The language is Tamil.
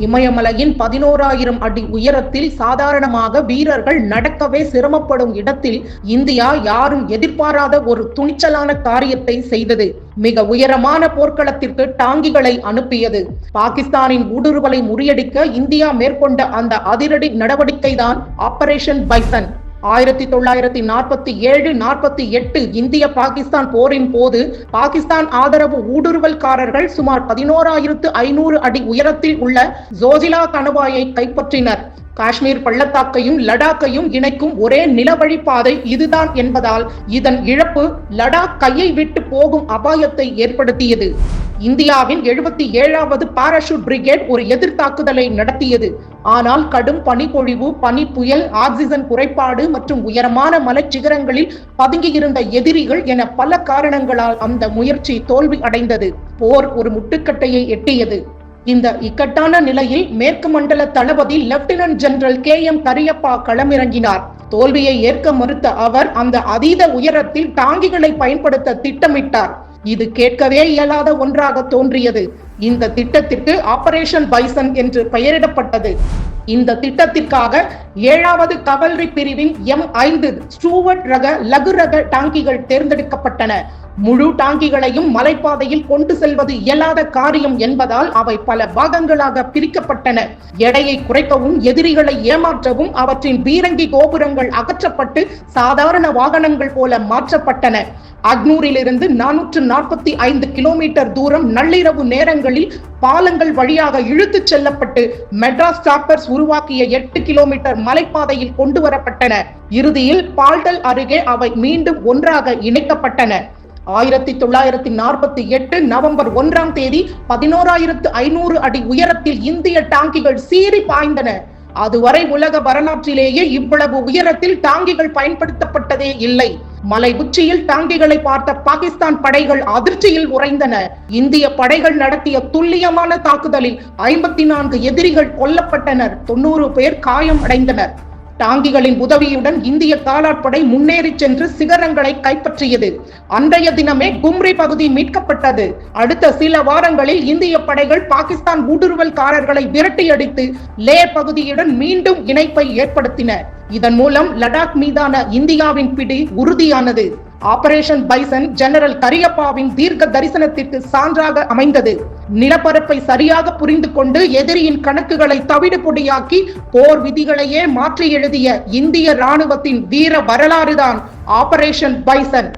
இமயமலையின் 11,000 அடி உயரத்தில் சாதாரணமாக வீரர்கள் நடக்கவே சிரமப்படும் இடத்தில் இந்தியா யாரும் எதிர்பாராத ஒரு துணிச்சலான காரியத்தை செய்தது. மிக உயரமான போர்க்களத்திற்கு டாங்கிகளை அனுப்பியது. பாகிஸ்தானின் ஊடுருவலை முறியடிக்க இந்தியா மேற்கொண்ட அந்த அதிரடி நடவடிக்கைதான் ஆபரேஷன் பைசன். 1947-48 இந்திய பாகிஸ்தான் போரின் போது பாகிஸ்தான் ஆதரவு ஊடுருவல்காரர்கள் சுமார் 11,500 அடி உயரத்தில் உள்ள ஜோஜிலா கணவாயை கைப்பற்றினர். காஷ்மீர் பள்ளத்தாக்கையும் லடாக்கையும் இணைக்கும் ஒரே நிலவழி பாதை இதுதான் என்பதால் இதன் இழப்பு லடாக் கையை விட்டு போகும் அபாயத்தை ஏற்படுத்தியது. இந்தியாவின் 77வது பாராசூட் பிரிகேட் ஒரு எதிர் தாக்குதலை நடத்தியது. ஆனால் கடும் பனிப்பொழிவு, பனி புயல், ஆக்சிஜன் குறைபாடு மற்றும் உயரமான மலைச்சிகரங்களில் பதுங்கியிருந்த எதிரிகள் என பல காரணங்களால் அந்த முயற்சி தோல்வி அடைந்தது. போர் ஒரு முட்டுக்கட்டையை எட்டியது. இந்த இக்கட்டான நிலையில் மேற்கு மண்டல தளபதி லெப்டினன்ட் ஜெனரல் KM கரியப்பா களமிறங்கினார். தோல்வியை ஏற்க மறுத்த அவர் அந்த அதீத உயரத்தில் டாங்கிகளை பயன்படுத்த திட்டமிட்டார். இது கேட்கவே இயலாத ஒன்றாக தோன்றியது. இந்த திட்டத்திற்கு ஆபரேஷன் பைசன் என்று பெயரிடப்பட்டது. இந்த திட்டத்திற்காக 7வது கவல்ரி பிரிவின் M5 ஸ்டூவர்ட் ரக லகு ரக டாங்கிகள் தேர்ந்தெடுக்கப்பட்டன. முழு டாங்கிகளையும் மலைப்பாதையில் கொண்டு செல்வது இயலாத காரியம் என்பதால் அவை பல பாகங்களாக பிரிக்கப்பட்டன. எடையை குறைக்கவும் எதிரிகளை ஏமாற்றவும் அவற்றின் பீரங்கி கோபுரங்கள் அகற்றப்பட்டு சாதாரண வாகனங்கள் போல மாற்றப்பட்டன. அக்னூரிலிருந்து 445 கிலோமீட்டர் தூரம் நள்ளிரவு நேரங்களில் பாலங்கள் வழியாக இழுத்துச் செல்லப்பட்டு மெட்ராஸ் சாப்பர்ஸ் உருவாக்கிய 8 கிலோமீட்டர் மலைப்பாதையில் கொண்டு வரப்பட்டன. இறுதியில் பால்டல் அருகே அவை மீண்டும் ஒன்றாக இணைக்கப்பட்டன. 1948 நவம்பர் 1ஆம் தேதி 11,500 அடி உயரத்தில் இந்திய டாங்கிகள் சீறி பாய்ந்தன. அதுவரை உலக வரலாற்றிலேயே இவ்வளவு உயரத்தில் டாங்கிகள் பயன்படுத்தப்பட்டதே இல்லை. மலை உச்சியில் டாங்கிகளை பார்த்த பாகிஸ்தான் படைகள் அதிர்ச்சியில் உறைந்தன. இந்திய படைகள் நடத்திய துல்லியமான தாக்குதலில் 54 எதிரிகள் கொல்லப்பட்டனர், 90 பேர் காயம் அடைந்தனர். டாங்கிகளின் உதவியுடன் இந்திய காலாட்படை முன்னேறி சென்று சிகரங்களை கைப்பற்றியது. அன்றைய தினமே கும்ரி பகுதி மீட்கப்பட்டது. அடுத்த சில வாரங்களில் இந்திய படைகள் பாகிஸ்தான் ஊடுருவல்காரர்களை விரட்டியடித்து லே பகுதியுடன் மீண்டும் இணைப்பை ஏற்படுத்தின. இதன் மூலம் லடாக் மீதான இந்தியாவின் பிடி உறுதியானது. ஆபரேஷன் பைசன் ஜெனரல் கரியப்பாவின் தீர்க்க தரிசனத்திற்கு சான்றாக அமைந்தது. நிலப்பரப்பை சரியாக புரிந்து கொண்டு எதிரியின் கணக்குகளை தவிடு பொடியாக்கி போர் விதிகளையே மாற்றி எழுதிய இந்திய ராணுவத்தின் வீர வரலாறுதான் ஆபரேஷன் பைசன்.